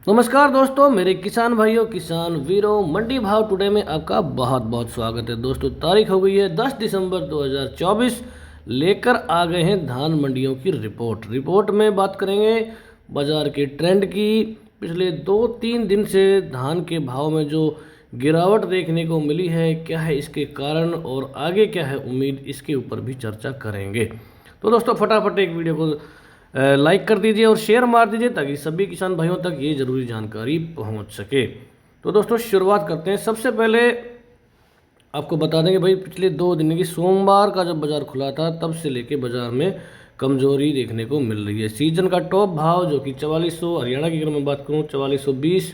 नमस्कार दोस्तों, मेरे किसान भाइयों, किसान वीरों, मंडी भाव टुडे में आपका बहुत बहुत स्वागत है। दोस्तों, तारीख हो गई है 10 दिसंबर 2024। लेकर आ गए हैं धान मंडियों की रिपोर्ट में बात करेंगे बाजार के ट्रेंड की। पिछले 2-3 दिन से धान के भाव में जो गिरावट देखने को मिली है, क्या है इसके कारण और आगे क्या है उम्मीद, इसके ऊपर भी चर्चा करेंगे। तो दोस्तों, फटाफट एक वीडियो को लाइक कर दीजिए और शेयर मार दीजिए ताकि सभी किसान भाइयों तक ये ज़रूरी जानकारी पहुंच सके। तो दोस्तों, शुरुआत करते हैं। सबसे पहले आपको बता देंगे भाई, पिछले 2 दिन की सोमवार का जब बाज़ार खुला था तब से लेके बाज़ार में कमज़ोरी देखने को मिल रही है। सीजन का टॉप भाव जो कि 4400, हरियाणा की अगर मैं बात करूँ 4420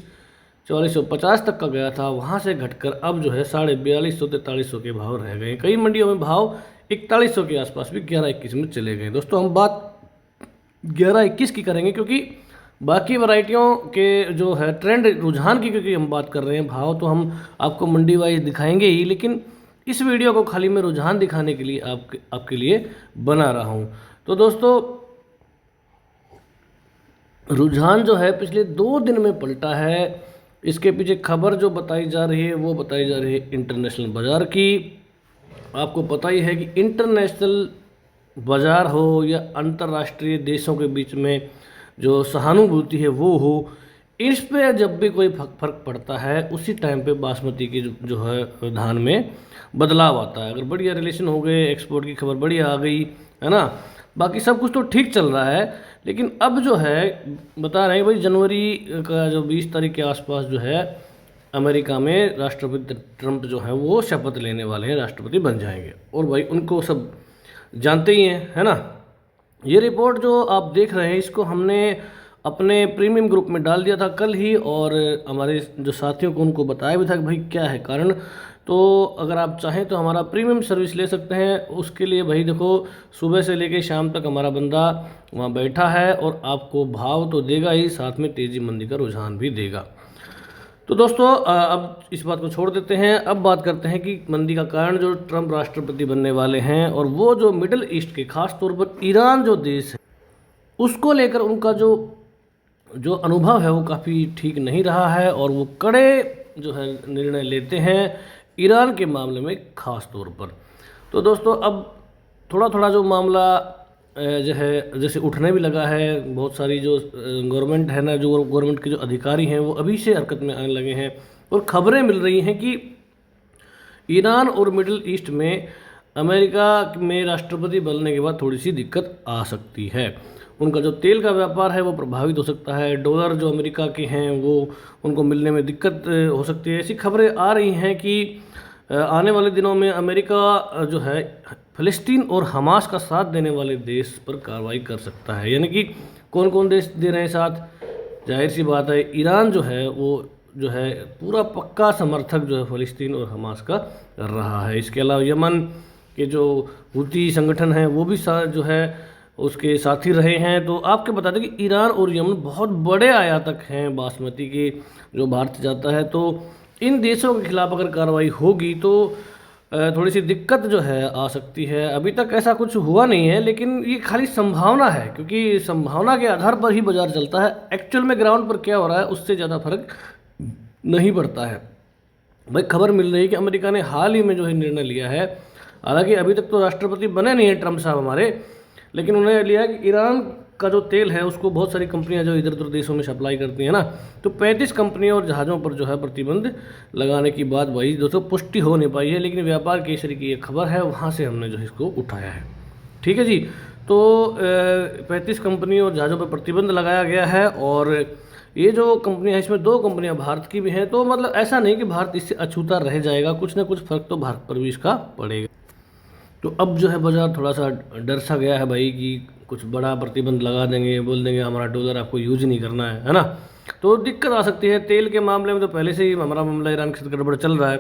4450 तक का गया था, वहाँ से घटकर अब जो है 4250 4300 के भाव रह गए। कई मंडियों में भाव 4100 के आसपास भी 11-21 में चले गए। दोस्तों, हम बात 11-21 की करेंगे क्योंकि बाकी वैरायटियों के जो है ट्रेंड रुझान की, क्योंकि हम बात कर रहे हैं। भाव तो हम आपको मंडी वाइज दिखाएंगे ही, लेकिन इस वीडियो को खाली मैं रुझान दिखाने के लिए आपके लिए बना रहा हूं। तो दोस्तों, रुझान जो है पिछले 2 दिन में पलटा है। इसके पीछे खबर जो बताई जा रही है वो बताई जा रही है इंटरनेशनल बाज़ार की। आपको पता ही है कि इंटरनेशनल बाज़ार हो या अंतर्राष्ट्रीय देशों के बीच में जो सहानुभूति है वो हो, इस पे जब भी कोई फर्क पड़ता है उसी टाइम पे बासमती की जो है धान में बदलाव आता है। अगर बढ़िया रिलेशन हो गए, एक्सपोर्ट की खबर बढ़िया आ गई है ना, बाकी सब कुछ तो ठीक चल रहा है। लेकिन अब जो है बता रहे हैं भाई, जनवरी का जो 20 तारीख के आसपास जो है अमेरिका में राष्ट्रपति ट्रंप जो है वो शपथ लेने वाले हैं, राष्ट्रपति बन जाएंगे। और भाई उनको सब जानते ही हैं, है ना। ये रिपोर्ट जो आप देख रहे हैं इसको हमने अपने प्रीमियम ग्रुप में डाल दिया था कल ही, और हमारे जो साथियों को उनको बताया भी था कि भाई क्या है कारण। तो अगर आप चाहें तो हमारा प्रीमियम सर्विस ले सकते हैं। उसके लिए भाई देखो, सुबह से लेकर शाम तक हमारा बंदा वहाँ बैठा है और आपको भाव तो देगा ही, साथ में तेज़ी मंदी का रुझान भी देगा। तो दोस्तों, अब इस बात को छोड़ देते हैं। अब बात करते हैं कि मंदी का कारण जो ट्रंप राष्ट्रपति बनने वाले हैं, और वो जो मिडिल ईस्ट के, खास तौर पर ईरान जो देश है, उसको लेकर उनका जो अनुभव है वो काफ़ी ठीक नहीं रहा है, और वो कड़े जो है निर्णय लेते हैं ईरान के मामले में खास तौर पर। तो दोस्तों, अब थोड़ा थोड़ा जो मामला जो है जैसे उठने भी लगा है। बहुत सारी जो गवर्नमेंट है ना, जो गवर्नमेंट के जो अधिकारी हैं वो अभी से हरकत में आने लगे हैं, और खबरें मिल रही हैं कि ईरान और मिडिल ईस्ट में अमेरिका में राष्ट्रपति बनने के बाद थोड़ी सी दिक्कत आ सकती है। उनका जो तेल का व्यापार है वो प्रभावित हो सकता है। डॉलर जो अमेरिका के हैं वो उनको मिलने में दिक्कत हो सकती है। ऐसी खबरें आ रही हैं कि आने वाले दिनों में अमेरिका जो है फ़लस्तीन और हमास का साथ देने वाले देश पर कार्रवाई कर सकता है। यानी कि कौन कौन देश दे रहे हैं साथ, जाहिर सी बात है ईरान जो है वो जो है पूरा पक्का समर्थक जो है फ़लस्तीन और हमास का रहा है। इसके अलावा यमन के जो हुती संगठन हैं वो भी जो है उसके साथी रहे हैं। तो आपको बता दें कि ईरान और यमन बहुत बड़े आयातक हैं बासमती के, जो भारत से जाता है। तो इन देशों के खिलाफ अगर कार्रवाई होगी तो थोड़ी सी दिक्कत जो है आ सकती है। अभी तक ऐसा कुछ हुआ नहीं है, लेकिन ये खाली संभावना है, क्योंकि संभावना के आधार पर ही बाजार चलता है। एक्चुअल में ग्राउंड पर क्या हो रहा है उससे ज़्यादा फर्क नहीं पड़ता है। भाई खबर मिल रही है कि अमेरिका ने हाल ही में जो है निर्णय लिया है, हालांकि अभी तक तो राष्ट्रपति बने नहीं है ट्रंप साहब हमारे, लेकिन उन्होंने लिया कि ईरान का जो तेल है उसको बहुत सारी कंपनियां जो इधर उधर देशों में सप्लाई करती हैं ना, तो 35 कंपनियों और जहाज़ों पर जो है प्रतिबंध लगाने की बात भाई दोस्तों पुष्टि हो नहीं पाई है। लेकिन व्यापार केसरी की एक खबर है, वहाँ से हमने जो है इसको उठाया है। ठीक है जी। तो 35 कंपनियों और जहाज़ों पर प्रतिबंध लगाया गया है, और ये जो कंपनियाँ हैं इसमें 2 कंपनियाँ भारत की भी हैं। तो मतलब ऐसा नहीं कि भारत इससे अछूता रह जाएगा, कुछ ना कुछ फ़र्क तो भारत पर भी इसका पड़ेगा। तो अब जो है बाज़ार थोड़ा सा डर सा गया है भाई कि कुछ बड़ा प्रतिबंध लगा देंगे, बोल देंगे हमारा डॉलर आपको यूज नहीं करना है ना, तो दिक्कत आ सकती है। तेल के मामले में तो पहले से ही हमारा मामला ईरान के साथ गड़बड़ चल रहा है,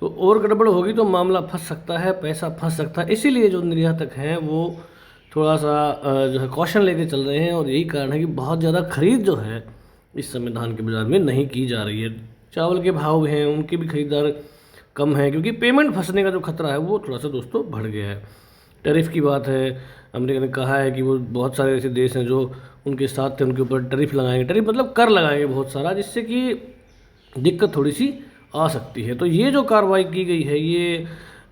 तो और गड़बड़ होगी तो मामला फंस सकता है, पैसा फंस सकता है। इसीलिए जो निर्यातक हैं वो थोड़ा सा जो है कॉशन लेके चल रहे हैं, और यही कारण है कि बहुत ज़्यादा खरीद जो है इस समय धान के बाज़ार में नहीं की जा रही है। चावल के भाव हैं उनके भी खरीदार कम है, क्योंकि पेमेंट फंसने का जो खतरा है वो थोड़ा सा दोस्तों बढ़ गया है। टैरिफ की बात है, अमेरिका ने कहा है कि वो बहुत सारे ऐसे देश हैं जो उनके साथ थे, उनके ऊपर टैरिफ लगाएंगे, टैरिफ मतलब कर लगाएंगे बहुत सारा, जिससे कि दिक्कत थोड़ी सी आ सकती है। तो ये जो कार्रवाई की गई है ये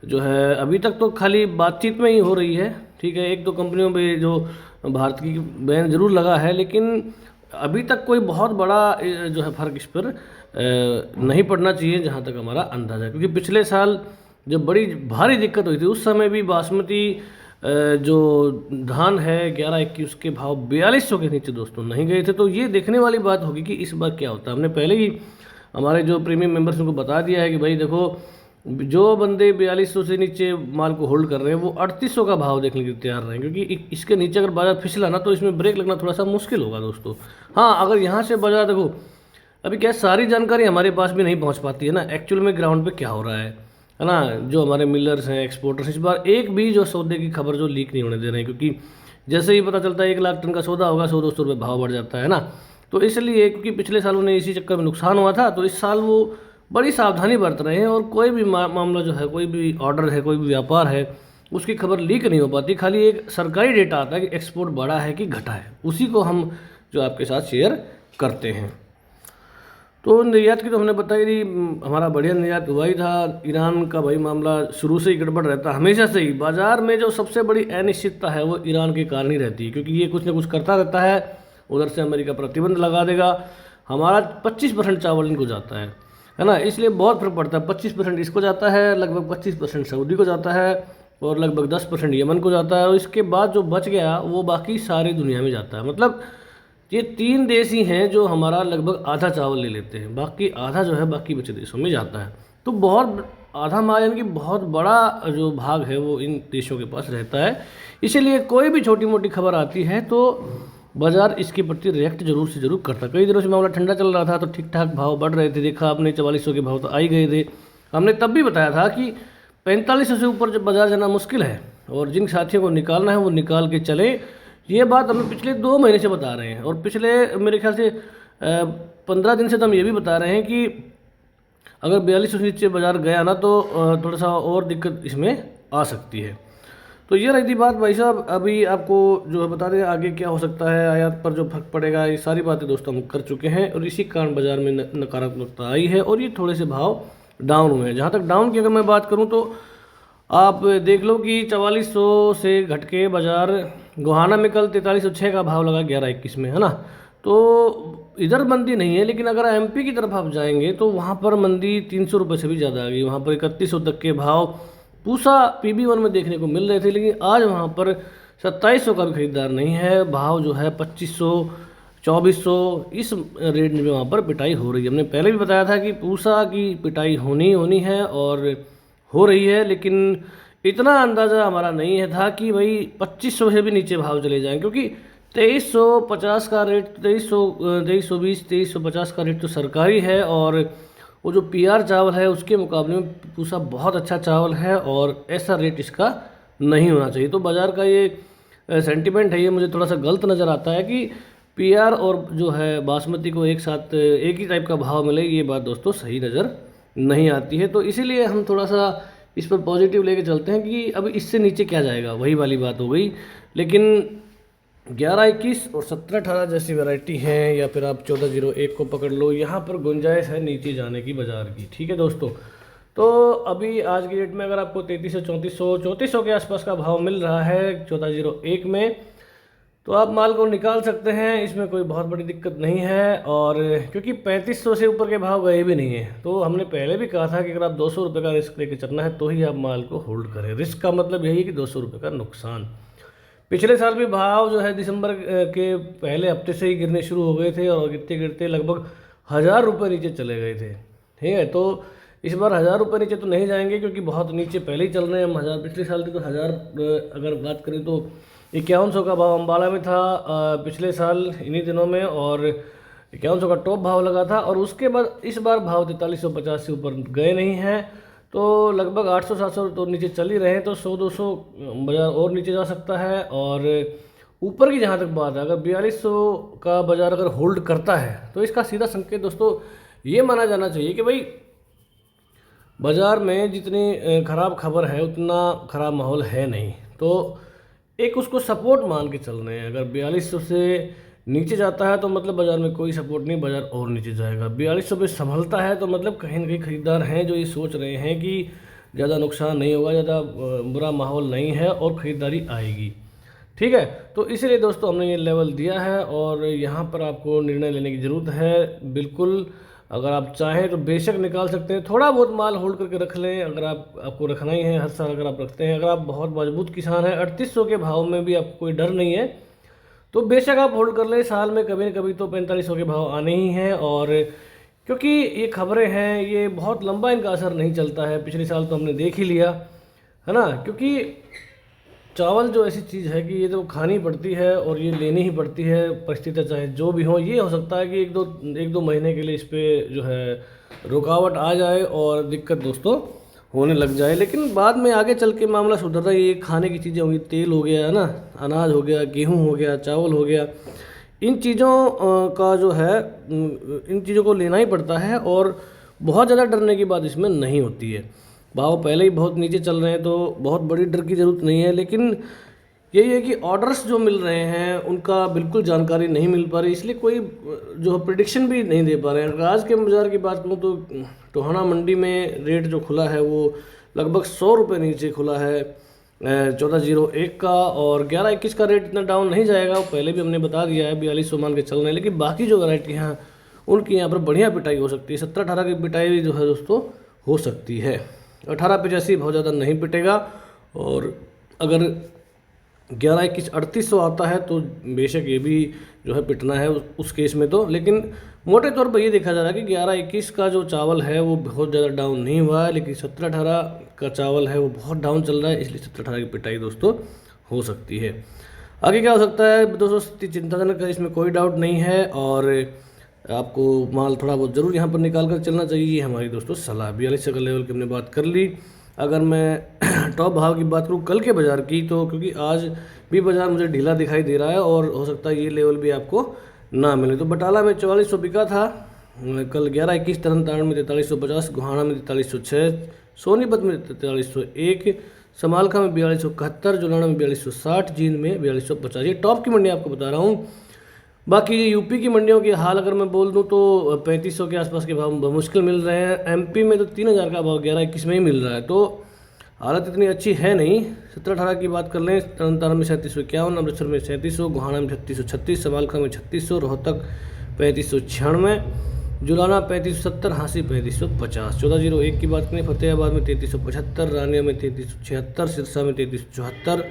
जो है अभी तक तो खाली बातचीत में ही हो रही है, ठीक है। एक दो कंपनियों पे जो भारत की बैन जरूर लगा है, लेकिन अभी तक कोई बहुत बड़ा जो है फ़र्क इस पर नहीं पड़ना चाहिए जहाँ तक हमारा अंदाज़ा है। क्योंकि पिछले साल जब बड़ी भारी दिक्कत हुई थी उस समय भी बासमती जो धान है 11-21 के भाव 4200 के नीचे दोस्तों नहीं गए थे। तो ये देखने वाली बात होगी कि इस बार क्या होता है। हमने पहले ही हमारे जो प्रीमियम मेंबर्स को बता दिया है कि भाई देखो, जो बंदे 4200 से नीचे माल को होल्ड कर रहे हैं वो 3800 का भाव देखने के लिए तैयार रहे हैं, क्योंकि इसके नीचे अगर बाजार फिसला ना तो इसमें ब्रेक लगना थोड़ा सा मुश्किल होगा दोस्तों। हाँ, अगर यहाँ से बाजार देखो, अभी क्या सारी जानकारी हमारे पास भी नहीं पहुँच पाती है ना एक्चुअल में ग्राउंड पे क्या हो रहा है ना। जो हमारे मिलर्स हैं, एक्सपोर्टर्स, इस बार एक भी जो सौदे की खबर जो लीक नहीं होने दे रहे हैं, क्योंकि जैसे ही पता चलता है 1 लाख टन का सौदा होगा 100-200 रुपये भाव बढ़ जाता है ना। तो इसलिए क्योंकि पिछले साल उन्हें इसी चक्कर में नुकसान हुआ था, तो इस साल वो बड़ी सावधानी बरत रहे हैं और कोई भी मामला जो है, कोई भी ऑर्डर है, कोई भी व्यापार है, उसकी खबर लीक नहीं हो पाती। खाली एक सरकारी डेटा आता है कि एक्सपोर्ट बढ़ा है कि घटा है, उसी को हम जो आपके साथ शेयर करते हैं। तो निर्यात की तो हमने बताई थी, हमारा बढ़िया निर्यात हुआ ही था। ईरान का भाई मामला शुरू से ही गड़बड़ रहता है, हमेशा से ही। बाजार में जो सबसे बड़ी अनिश्चितता है वो ईरान के कारण ही रहती है, क्योंकि ये कुछ ना कुछ करता रहता है। उधर से अमेरिका प्रतिबंध लगा देगा, हमारा 25% चावल इनको जाता है ना, इसलिए बहुत फर्क पड़ता है। 25% इसको जाता है, लगभग 25% सऊदी को जाता है और लगभग 10% यमन को जाता है, और इसके बाद जो बच गया वो बाकी सारी दुनिया में जाता है। मतलब ये 3 देश ही हैं जो हमारा लगभग आधा चावल ले लेते हैं, बाकी आधा जो है बाकी बचे देशों में जाता है। तो बहुत आधा माल यानी कि बहुत बड़ा जो भाग है वो इन देशों के पास रहता है। इसीलिए कोई भी छोटी मोटी खबर आती है तो बाजार इसके प्रति रिएक्ट जरूर से जरूर करता है। कई दिनों से मामला ठंडा चल रहा था तो ठीक ठाक भाव बढ़ रहे थे, देखा आपने 4400 के भाव तो आ ही गए थे। हमने तब भी बताया था कि 4500 से ऊपर जब बाजार जाना मुश्किल है और जिन साथियों को निकालना है वो निकाल के चले। ये बात हमें पिछले 2 महीने से बता रहे हैं, और पिछले मेरे ख्याल से 15 दिन से तो हम ये भी बता रहे हैं कि अगर 4200 से नीचे बाजार गया ना तो थोड़ा सा और दिक्कत इसमें आ सकती है। तो ये रही थी बात भाई साहब। अभी आपको जो है बता दें आगे क्या हो सकता है, आयात पर जो फर्क पड़ेगा, ये सारी बातें दोस्तों हम कर चुके हैं, और इसी कारण बाजार में नकारात्मकता आई है और ये थोड़े से भाव डाउन हुए हैं। जहाँ तक डाउन की अगर मैं बात करूँ तो आप देख लो कि 4400 से घट के बाजार गोहाना में कल 4306 का भाव लगा 11-21 में, है ना। तो इधर मंदी नहीं है, लेकिन अगर एमपी की तरफ आप जाएंगे तो वहाँ पर मंदी 300 रुपये से भी ज़्यादा आ गई। वहाँ पर 3100 तक के भाव पूसा PB1 में देखने को मिल रहे थे, लेकिन आज वहाँ पर 2700 का भी खरीदार नहीं है। भाव जो है 2500, 2400 इस रेंज में वहाँ पर पिटाई हो रही है। हमने पहले भी बताया था कि पूसा की पिटाई होनी है और हो रही है, लेकिन इतना अंदाज़ा हमारा नहीं है था कि भाई 2500 से भी नीचे भाव चले जाएं, क्योंकि 2350 का रेट, 2320, 2350 का रेट तो सरकारी है, और वो जो PR चावल है उसके मुकाबले में पूसा बहुत अच्छा चावल है और ऐसा रेट इसका नहीं होना चाहिए। तो बाज़ार का ये सेंटिमेंट है, ये मुझे थोड़ा सा गलत नज़र आता है कि PR और जो है बासमती को एक साथ एक ही टाइप का भाव मिले, ये बात दोस्तों सही नज़र नहीं आती है। तो इसीलिए हम थोड़ा सा इस पर पॉजिटिव लेके चलते हैं कि अब इससे नीचे क्या जाएगा, वही वाली बात हो गई। लेकिन 11-21 और 17-18 जैसी वैरायटी है, या फिर आप 14-01 को पकड़ लो, यहाँ पर गुंजाइश है नीचे जाने की बाजार की, ठीक है दोस्तों। तो अभी आज की डेट में अगर आपको 3300-3400 के आसपास का भाव मिल रहा है 14-01 में, तो आप माल को निकाल सकते हैं, इसमें कोई बहुत बड़ी दिक्कत नहीं है। और क्योंकि 3500 से ऊपर के भाव गए भी नहीं हैं, तो हमने पहले भी कहा था कि अगर आप 200 रुपये का रिस्क लेके चलना है तो ही आप माल को होल्ड करें। रिस्क का मतलब यही है कि 200 रुपये का नुकसान। पिछले साल भी भाव जो है दिसंबर के पहले हफ्ते से ही गिरने शुरू हो गए थे, और गिरते गिरते लगभग 1000 रुपये नीचे चले गए थे, ठीक है। तो इस बार 1000 रुपये नीचे तो नहीं जाएंगे, क्योंकि बहुत नीचे पहले ही चल रहे हैं हम। 1000 पिछले साल की तो 1000 अगर बात करें तो 5100 का भाव अम्बाला में था पिछले साल इन्हीं दिनों में, और 5100 का टॉप भाव लगा था। और उसके बाद इस बार भाव 4350 से ऊपर गए नहीं हैं, तो लगभग 800-700 तो नीचे चल ही रहे हैं। तो 100-200 बाजार और नीचे जा सकता है। और ऊपर की जहाँ तक बात है, अगर 4200 का बाजार अगर होल्ड करता है तो इसका सीधा संकेत दोस्तों ये माना जाना चाहिए कि भाई बाज़ार में जितनी ख़राब खबर है उतना ख़राब माहौल है नहीं। तो एक उसको सपोर्ट मान के चल रहे हैं। अगर 4200 से नीचे जाता है तो मतलब बाज़ार में कोई सपोर्ट नहीं, बाज़ार और नीचे जाएगा। 4200 पे संभलता है तो मतलब कहीं ना कहीं खरीदार हैं जो ये सोच रहे हैं कि ज़्यादा नुकसान नहीं होगा, ज़्यादा बुरा माहौल नहीं है और ख़रीदारी आएगी। ठीक है, तो इसीलिए दोस्तों हमने ये लेवल दिया है और यहाँ पर आपको निर्णय लेने की ज़रूरत है। बिल्कुल अगर आप चाहें तो बेशक निकाल सकते हैं, थोड़ा बहुत माल होल्ड करके रख लें अगर आपको रखना ही है हर साल। अगर आप रखते हैं, अगर आप बहुत मजबूत किसान हैं, 3800 के भाव में भी आपको कोई डर नहीं है तो बेशक आप होल्ड कर लें। साल में कभी न कभी तो 4500 के भाव आने ही हैं। और क्योंकि ये खबरें हैं, ये बहुत लंबा इनका असर नहीं चलता है। पिछले साल तो हमने देख ही लिया है ना, क्योंकि चावल जो ऐसी चीज़ है कि ये तो खानी पड़ती है और ये लेनी ही पड़ती है, परिस्थितियाँ चाहे जो भी हो। ये हो सकता है कि एक दो महीने के लिए इस पर जो है रुकावट आ जाए और दिक्कत दोस्तों होने लग जाए, लेकिन बाद में आगे चल के मामला सुधरता है। ये खाने की चीज़ें होंगी, तेल हो गया है ना, अनाज हो गया, गेहूँ हो गया, चावल हो गया, इन चीज़ों का जो है इन चीज़ों को लेना ही पड़ता है और बहुत ज़्यादा डरने की बात इसमें नहीं होती है। भाव पहले ही बहुत नीचे चल रहे हैं तो बहुत बड़ी डर की ज़रूरत नहीं है, लेकिन यही है कि ऑर्डर्स जो मिल रहे हैं उनका बिल्कुल जानकारी नहीं मिल पा रही, इसलिए कोई जो प्रिडिक्शन भी नहीं दे पा रहे हैं। अगर आज के बाज़ार की बात करूँ तो टोहाना मंडी में रेट जो खुला है वो लगभग 100 रुपये नीचे खुला है 1401 का, और 1121 का रेट इतना डाउन नहीं जाएगा, वो पहले भी हमने बता दिया है, 4200 मान के चल रहे हैं। लेकिन बाकी जो वैरायटी हैं उनकी यहाँ पर बढ़िया पिटाई हो सकती है। 17-18 की पिटाई भी जो है दोस्तों हो सकती है। 18-85 बहुत ज़्यादा नहीं पिटेगा, और अगर 11-21 3800 आता है तो बेशक ये भी जो है पिटना है उस केस में तो। लेकिन मोटे तौर पर ये देखा जा रहा है कि 11-21 का जो चावल है वो बहुत ज़्यादा डाउन नहीं हुआ है, लेकिन 17-18 का चावल है वो बहुत डाउन चल रहा है, इसलिए 17-18 की पिटाई दोस्तों हो सकती है। आगे क्या हो सकता है दोस्तों, स्थिति चिंताजनक है, इसमें कोई डाउट नहीं है, और आपको माल थोड़ा बहुत ज़रूर यहाँ पर निकाल कर चलना चाहिए, ये हमारी दोस्तों सलाह। 4200 का लेवल की हमने बात कर ली। अगर मैं टॉप भाव की बात करूँ कल के बाज़ार की, तो क्योंकि आज भी बाज़ार मुझे ढीला दिखाई दे रहा है और हो सकता है ये लेवल भी आपको ना मिले, तो बटाला में 4400 बिका था कल। 11-21 तरन में 4350, गोहाना में 4306, सोनीपत में 4301, समालखा में 4271, जुलाना में 4260, जींद में 4250। ये टॉप की मंडी आपको बता रहा हूँ। बाकी यूपी की मंडियों के हाल अगर मैं बोल दूं तो 3500 के आसपास के भाव मुश्किल मिल रहे हैं। एमपी में तो 3000 का भाव 11-21 में ही मिल रहा है, तो हालत इतनी अच्छी है नहीं। 17-18 की बात कर लें, तरन में 3751, अमृतसर में 3700, गोहाना में 3636, समालखा में 3600, रोहतक 3596, जुलाना 3570, हाँसी 3550। 1401 की बात करें, फतेहाबाद में 3375, रानिया में 3376, सिरसा में 3374,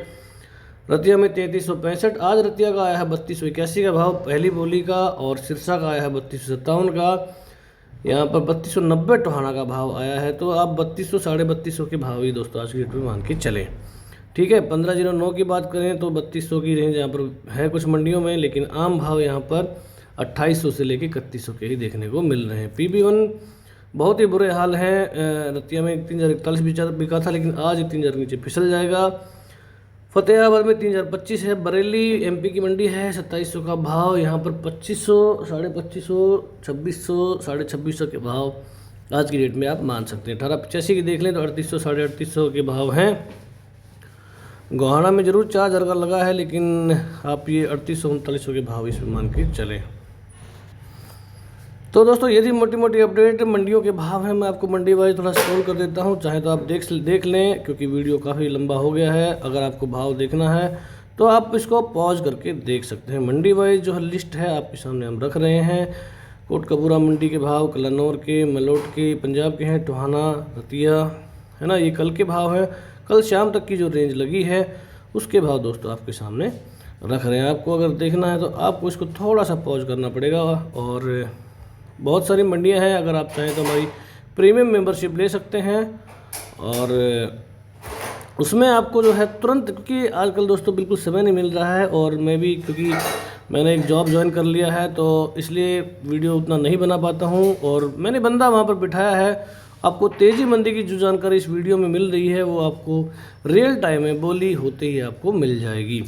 रतिया में 3365। आज रतिया का आया है 3281 का भाव पहली बोली का, और सिरसा का आया है 3257 का। यहाँ पर 3290 टोहाना का भाव आया है, तो आप 3200 3250 के भाव ही दोस्तों आज की डेट में मान के चलें। ठीक है, 1509 की बात करें तो 3200 की रेंज यहाँ पर है कुछ मंडियों में, लेकिन आम भाव यहाँ पर 2800 से लेकर 3100 के ही देखने को मिल रहे हैं। PB1 बहुत ही बुरे हाल हैं। रतिया में 3041 बिका था, लेकिन आज 3000 नीचे फिसल जाएगा। फतेहाबाद में 3025 है। बरेली MP की मंडी है, 2700 का भाव, यहाँ पर 2500, 2550, 2600, 2650 के भाव आज की डेट में आप मान सकते हैं। 1885 की देख लें तो 3800, 3850 के भाव हैं। गोहाना में जरूर 4000 का लगा है, लेकिन आप ये 3800, 3900 के भाव इसमें मान के चलें। तो दोस्तों ये थी मोटी मोटी अपडेट, मंडियों के भाव हैं। मैं आपको मंडी वाइज थोड़ा स्क्रॉल कर देता हूं, चाहे तो आप देख लें, क्योंकि वीडियो काफ़ी लंबा हो गया है। अगर आपको भाव देखना है तो आप इसको पॉज करके देख सकते हैं। मंडी वाइज जो है लिस्ट है आपके सामने हम रख रहे हैं। कोटकपूरा मंडी के भाव, कलानौर के, मलोट के, पंजाब के हैं, टोहाना, रतिया, है ना, ये कल के भाव है। कल शाम तक की जो रेंज लगी है उसके भाव दोस्तों आपके सामने रख रहे हैं। आपको अगर देखना है तो आपको इसको थोड़ा सा पॉज करना पड़ेगा। और बहुत सारी मंडियां हैं, अगर आप चाहें तो हमारी प्रीमियम मेंबरशिप ले सकते हैं, और उसमें आपको जो है तुरंत, क्योंकि आजकल दोस्तों बिल्कुल समय नहीं मिल रहा है, और मैं भी क्योंकि मैंने एक जॉब ज्वाइन कर लिया है तो इसलिए वीडियो उतना नहीं बना पाता हूं, और मैंने बंदा वहां पर बिठाया है। आपको तेज़ी मंदी की जो जानकारी इस वीडियो में मिल रही है वो आपको रियल टाइम में बोली होते ही आपको मिल जाएगी।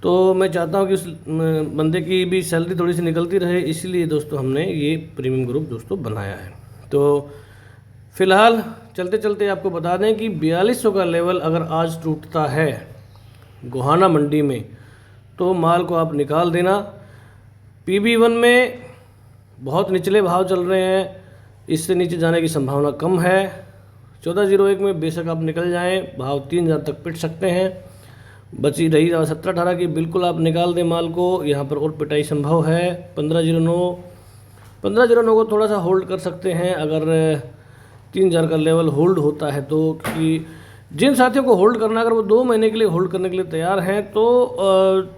तो मैं चाहता हूं कि उस बंदे की भी सैलरी थोड़ी सी निकलती रहे, इसलिए दोस्तों हमने ये प्रीमियम ग्रुप दोस्तों बनाया है। तो फ़िलहाल चलते चलते आपको बता दें कि 4200 का लेवल अगर आज टूटता है, गोहाना मंडी में, तो माल को आप निकाल देना। PB1 में बहुत निचले भाव चल रहे हैं, इससे नीचे जाने की संभावना कम है। 1401 में बेशक आप निकल जाएं, भाव 3000 तक पिट सकते हैं। बची रही 1718 की, बिल्कुल आप निकाल दें माल को, यहाँ पर और पिटाई संभव है। 1509 को थोड़ा सा होल्ड कर सकते हैं अगर 3000 का लेवल होल्ड होता है तो, कि जिन साथियों को होल्ड करना, अगर वो 2 महीने के लिए होल्ड करने के लिए तैयार हैं तो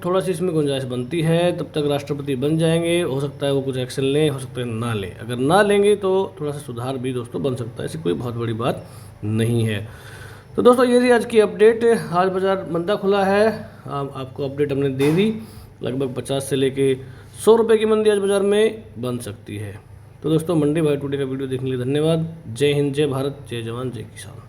थोड़ा सी इसमें गुंजाइश बनती है। तब तक राष्ट्रपति बन जाएंगे, हो सकता है वो कुछ एक्शन लें, हो सकता है ना लें। अगर ना लेंगे तो थोड़ा सा सुधार भी दोस्तों बन सकता है, ऐसी कोई बहुत बड़ी बात नहीं है। तो दोस्तों ये थी आज की अपडेट। आज बाज़ार मंदा खुला है, आपको अपडेट हमने दे दी। लगभग 50 से लेके 100 रुपये की मंदी आज बाज़ार में बन सकती है। तो दोस्तों मंडी भाई टुडे का वीडियो देखने के लिए धन्यवाद। जय हिंद, जय भारत, जय जवान, जय किसान।